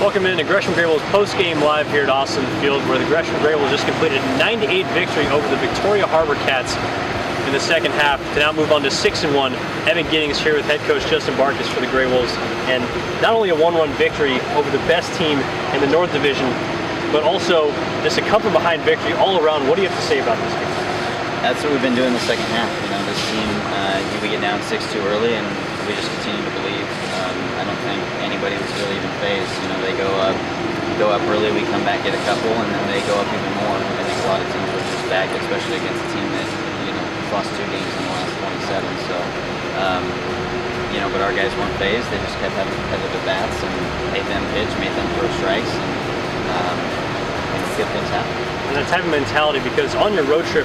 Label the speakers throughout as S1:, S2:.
S1: Welcome in to Gresham Greybull's post-game live here at Austin Field, where the Gresham Greybull just completed a 9-8 victory over the Victoria Harbor Cats in the second half to now move on to 6-1. Evan Giddings here with head coach Justin Barkas for the Greybulls, and not only a one-run victory over the best team in the North Division, but also just a come-from-behind victory all around. What do you have to say about this game?
S2: That's what we've been doing the second half. You know, this team, we get down 6-2 early, and we just continue to believe. I don't think anybody was really even phased. You know, they go up early, we come back, get a couple, and then they go up even more. I think a lot of teams were just bagged, especially against a team that, you know, lost 2 games in the last 27. So, you know, but our guys weren't phased. They just kept having competitive bats and made them pitch, made them throw strikes, and good things happen.
S1: And that type of mentality, because on your road trip,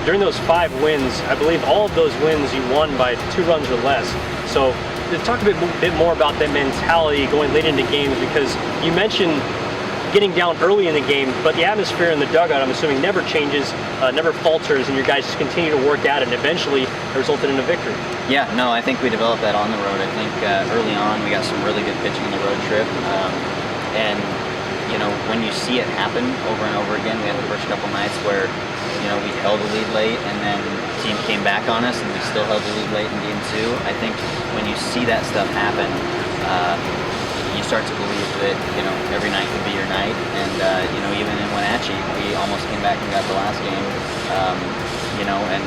S1: during those 5 wins, I believe all of those wins you won by 2 runs or less. So talk a bit more about that mentality going late into games, because you mentioned getting down early in the game, but the atmosphere in the dugout, I'm assuming, never changes, never falters, and your guys just continue to work at it, and eventually it resulted in a victory.
S2: Yeah, no, I think we developed that on the road. I think early on we got some really good pitching on the road trip, and you know, when you see it happen over and over again, we had the first couple nights where, you know, we held the lead late and then the team came back on us and we still held the lead late in game 2. I think when you see that stuff happen, you start to believe that, you know, every night could be your night. And, you know, even in Wenatchee, we almost came back and got the last game, you know, and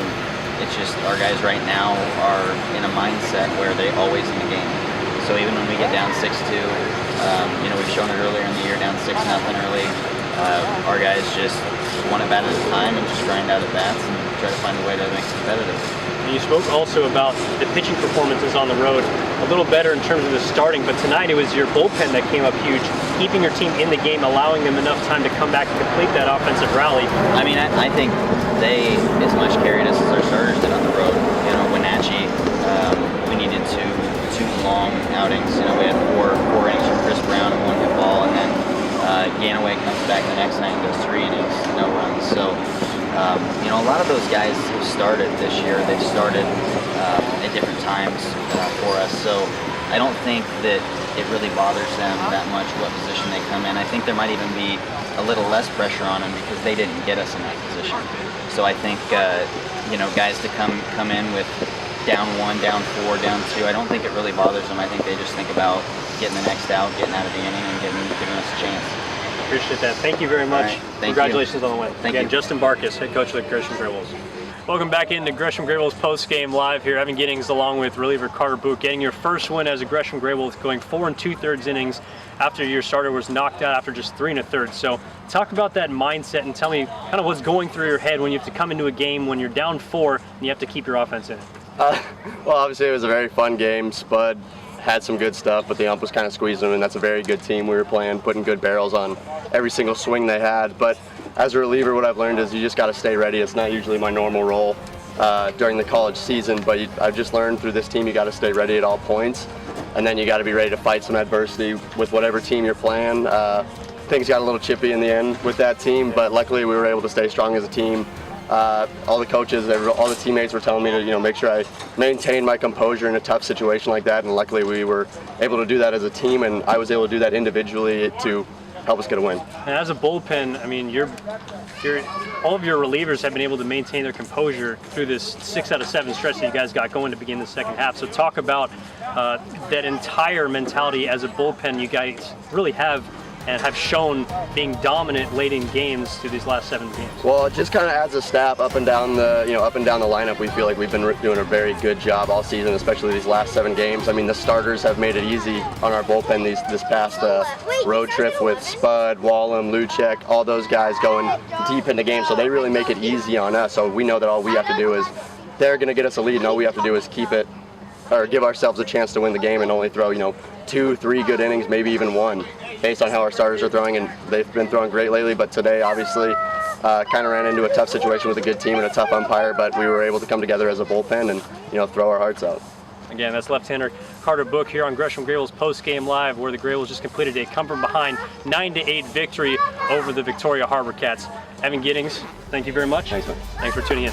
S2: it's just our guys right now are in a mindset where they always in the game. So even when we get down 6-2, you know, we've shown it earlier in the year, down 6-0 early. Our guys just one at bat at a time and just grind out at bats and try to find a way to make it competitive.
S1: And you spoke also about the pitching performances on the road, a little better in terms of the starting, but tonight it was your bullpen that came up huge, keeping your team in the game, allowing them enough time to come back and complete that offensive rally.
S2: I mean, I think they as much carried us as our starters did on the road. You know, Wenatchee, we needed 2 long outings. You know, we had 4 innings from Chris Brown and 1 hit ball, and then Ganaway comes back the next night and goes 3 innings, no runs. So, you know, a lot of those guys who started this year, they've started at different times for us. So I don't think that it really bothers them that much what position they come in. I think there might even be a little less pressure on them because they didn't get us in that position. So I think, you know, guys to come in with down 1, down 4, down 2, I don't think it really bothers them. I think they just think about getting the next out, getting out of the inning, and giving us a chance.
S1: Appreciate that. Thank you very much.
S2: Right.
S1: Congratulations on the win.
S2: Thank
S1: Again,
S2: you.
S1: Justin Barkas, head coach of the Gresham Greybull's. Welcome back into Gresham Greybull's post-game live here. Evan Giddings along with reliever Carter Book getting your first win as a Gresham Greybull, going 4 2/3 innings after your starter was knocked out after just 3 1/3. So talk about that mindset and tell me kind of what's going through your head when you have to come into a game when you're down 4 and you have to keep your offense in it.
S3: Well, obviously it was a very fun game. Spud had some good stuff, but the ump was kind of squeezing them, and that's a very good team we were playing, putting good barrels on every single swing they had. But as a reliever, what I've learned is you just got to stay ready. It's not usually my normal role during the college season, but I've just learned through this team you got to stay ready at all points, and then you got to be ready to fight some adversity with whatever team you're playing. Things got a little chippy in the end with that team, but luckily we were able to stay strong as a team. All the coaches, all the teammates were telling me to, you know, make sure I maintain my composure in a tough situation like that, and luckily we were able to do that as a team, and I was able to do that individually to help us get a win.
S1: And as a bullpen, I mean, all of your relievers have been able to maintain their composure through this 6 out of 7 stretch that you guys got going to begin the second half. So talk about that entire mentality as a bullpen you guys really have and have shown being dominant late in games through these last 7 games.
S3: Well, it just kind of adds a staff up and down the, up and down the lineup. We feel like we've been doing a very good job all season, especially these last 7 games. I mean, the starters have made it easy on our bullpen this past road trip with Spud, Wallem, Luchek, all those guys going deep into games. So they really make it easy on us. So we know that all we have to do is, they're going to get us a lead, and all we have to do is keep it, or give ourselves a chance to win the game and only throw, 2, 3 good innings, maybe even 1. Based on how our starters are throwing, and they've been throwing great lately, but today obviously kind of ran into a tough situation with a good team and a tough umpire, but we were able to come together as a bullpen and throw our hearts out.
S1: Again, that's left-hander Carter Book here on Gresham Greybull's post-game live, where the Greybull's just completed a come-from-behind 9-8 victory over the Victoria Harbor Cats. Evan Giddings, thank you very much.
S3: Thanks, man.
S1: Thanks for tuning in.